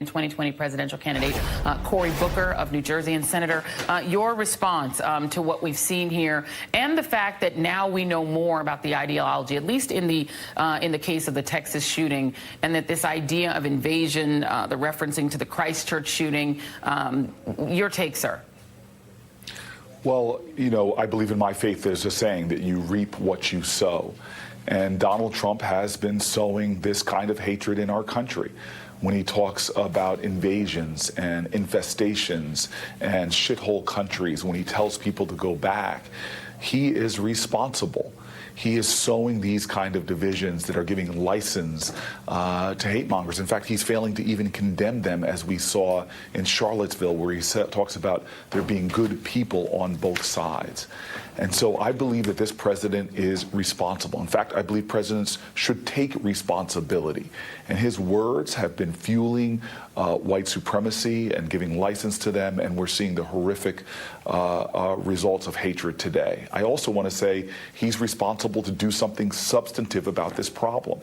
2020 presidential candidate Cory Booker of New Jersey. And Senator, your response to what we've seen here and the fact that now we know more about the ideology, at least in the case of the Texas shooting, and that this idea of invasion, the referencing to the Christchurch shooting, your take, sir. Well, you know, I believe in my faith there's a saying that you reap what you sow. And Donald Trump has been sowing this kind of hatred in our country when he talks about invasions and infestations and shithole countries, when he tells people to go back. He is responsible. He is sowing these kind of divisions that are giving license to hate mongers. In fact, he's failing to even condemn them, as we saw in Charlottesville, where he talks about there being good people on both sides. And so I believe that this president is responsible. In fact, I believe presidents should take responsibility. And his words have been fueling white supremacy and giving license to them, and we're seeing the horrific results of hatred today. I also want to say he's responsible to do something substantive about this problem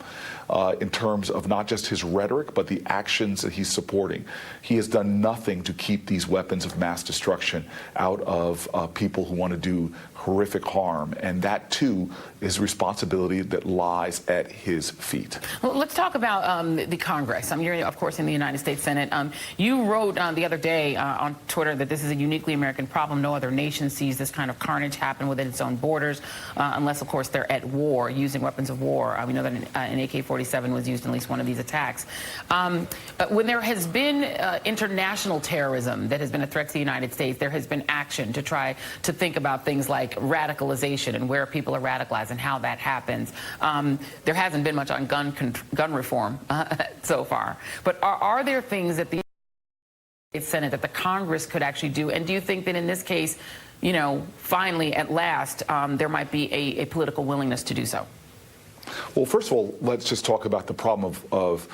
in terms of not just his rhetoric, but the actions that he's supporting. He has done nothing to keep these weapons of mass destruction out of people who want to do horrific harm, and that too is responsibility that lies at his feet. Well, let's talk about the Congress. You're, of course, in the United States Senate. You wrote the other day on Twitter that this is a uniquely American problem. No other nation sees this kind of carnage happen within its own borders, unless, of course, they're at war, using weapons of war. We know that an AK-47 was used in at least one of these attacks. When there has been international terrorism that has been a threat to the United States, there has been action to try to think about things like radicalization and where people are radicalized and how that happens. There hasn't been much on gun reform so far. But are there things that the Senate, that the Congress could actually do? And do you think that in this case, you know, finally, at last, there might be a political willingness to do so? Well, first of all, let's just talk about the problem of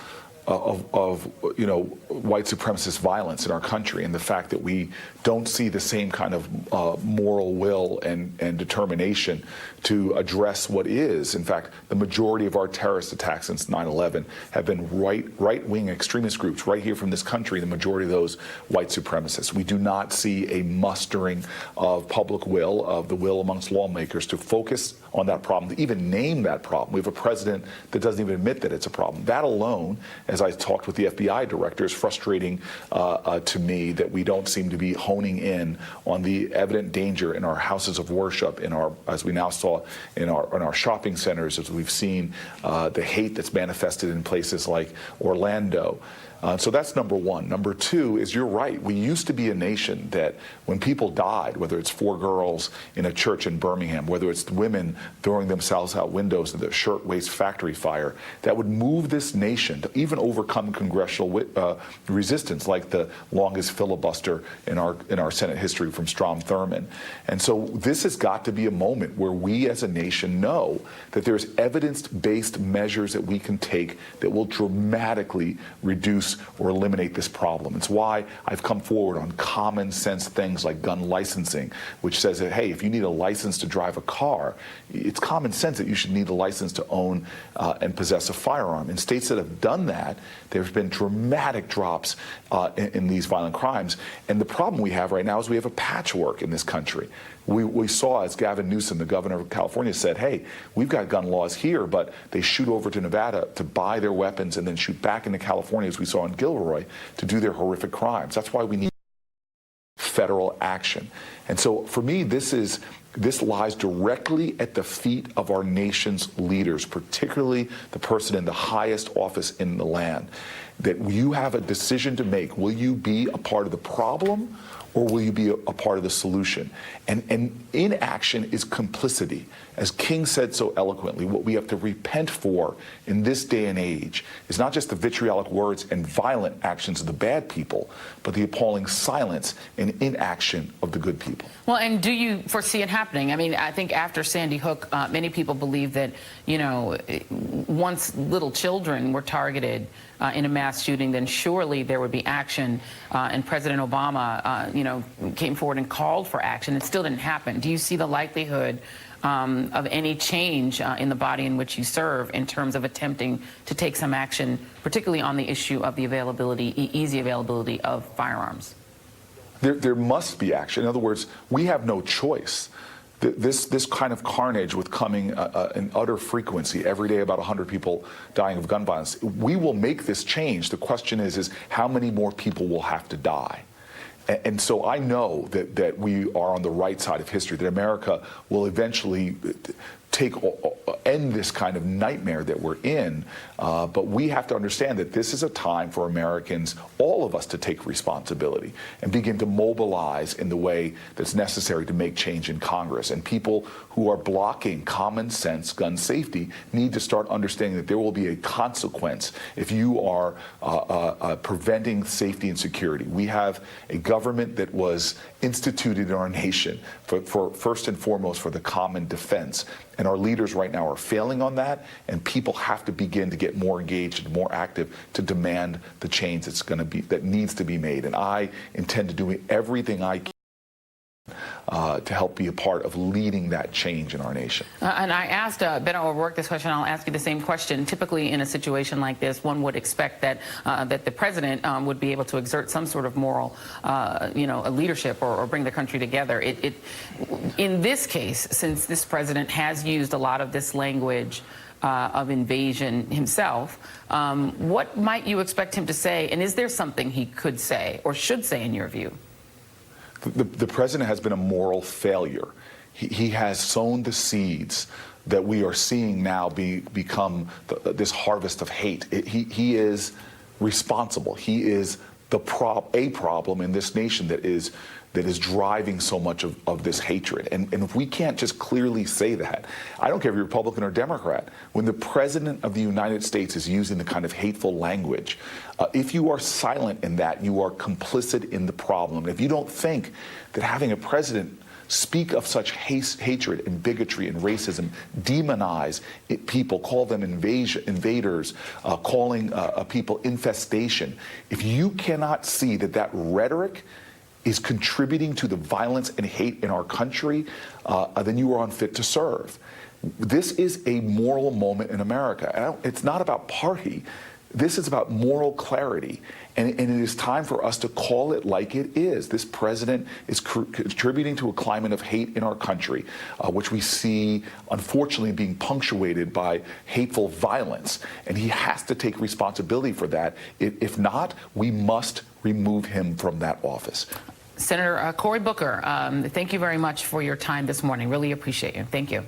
you know, white supremacist violence in our country, and the fact that we don't see the same kind of moral will and determination to address what is. In fact, the majority of our terrorist attacks since 9/11 have been right-wing extremist groups right here from this country, the majority of those white supremacists. We do not see a mustering of public will, of the will amongst lawmakers to focus on that problem, to even name that problem. We have a president that doesn't even admit that it's a problem. That alone, as I talked with the FBI director, is frustrating to me, that we don't seem to be honing in on the evident danger in our houses of worship, in our, as we now saw, in our shopping centers, as we've seen the hate that's manifested in places like Orlando. So that's number one. Number two is, you're right. We used to be a nation that when people died, whether it's 4 girls in a church in Birmingham, whether it's women throwing themselves out windows in the shirtwaist factory fire, that would move this nation to even overcome congressional resistance, like the longest filibuster in our Senate history from Strom Thurmond. And so this has got to be a moment where we as a nation know that there's evidence-based measures that we can take that will dramatically reduce or eliminate this problem. It's why I've come forward on common sense things like gun licensing, which says that, hey, if you need a license to drive a car, it's common sense that you should need a license to own and possess a firearm. In states that have done that, there's been dramatic drops in these violent crimes. And the problem we have right now is we have a patchwork in this country. We saw, as Gavin Newsom, the governor of California, said, hey, we've got gun laws here, but they shoot over to Nevada to buy their weapons and then shoot back into California, as we saw in Gilroy, to do their horrific crimes. That's why we need federal action. And so for me, this lies directly at the feet of our nation's leaders, particularly the person in the highest office in the land, that you have a decision to make. Will you be a part of the problem, or will you be a part of the solution? And inaction is complicity. As King said so eloquently, what we have to repent for in this day and age is not just the vitriolic words and violent actions of the bad people, but the appalling silence and inaction of the good people. Well, and do you foresee it happening? I mean, I think after Sandy Hook, many people believe that, you know, once little children were targeted in a mass shooting, then surely there would be action. And President Obama, you know, came forward and called for action. It still didn't happen. Do you see the likelihood of any change in the body in which you serve in terms of attempting to take some action, particularly on the issue of the easy availability of firearms? There must be action. In other words, we have no choice. This kind of carnage with coming in utter frequency, every day about 100 people dying of gun violence, we will make this change. The question is how many more people will have to die? And so I know that we are on the right side of history, that America will eventually end this kind of nightmare that we're in, but we have to understand that this is a time for Americans, all of us, to take responsibility and begin to mobilize in the way that's necessary to make change in Congress. And people who are blocking common sense gun safety need to start understanding that there will be a consequence if you are preventing safety and security. We have a government that was instituted in our nation for first and foremost for the common defense. And our leaders right now are failing on that, and people have to begin to get more engaged and more active to demand the change that needs to be made. And I intend to do everything I can to help be a part of leading that change in our nation. And I asked Beto O'Rourke this question. I'll ask you the same question. Typically, in a situation like this, one would expect that that the president would be able to exert some sort of moral, a leadership or bring the country together. In this case, since this president has used a lot of this language of invasion himself, what might you expect him to say? And is there something he could say or should say, in your view? The president has been a moral failure. He has sown the seeds that we are seeing now become this harvest of hate. He is responsible. He is a problem in this nation that is driving so much of this hatred. And if we can't just clearly say that, I don't care if you're Republican or Democrat, when the President of the United States is using the kind of hateful language, if you are silent in that, you are complicit in the problem. If you don't think that having a president speak of such hatred and bigotry and racism, demonize people, call them invaders, calling people infestation, if you cannot see that rhetoric is contributing to the violence and hate in our country, then you are unfit to serve. This is a moral moment in America. It's not about party. This is about moral clarity, and it is time for us to call it like it is. This president is contributing to a climate of hate in our country, which we see, unfortunately, being punctuated by hateful violence, and he has to take responsibility for that. If not, we must remove him from that office. Senator Cory Booker, thank you very much for your time this morning. Really appreciate you. Thank you.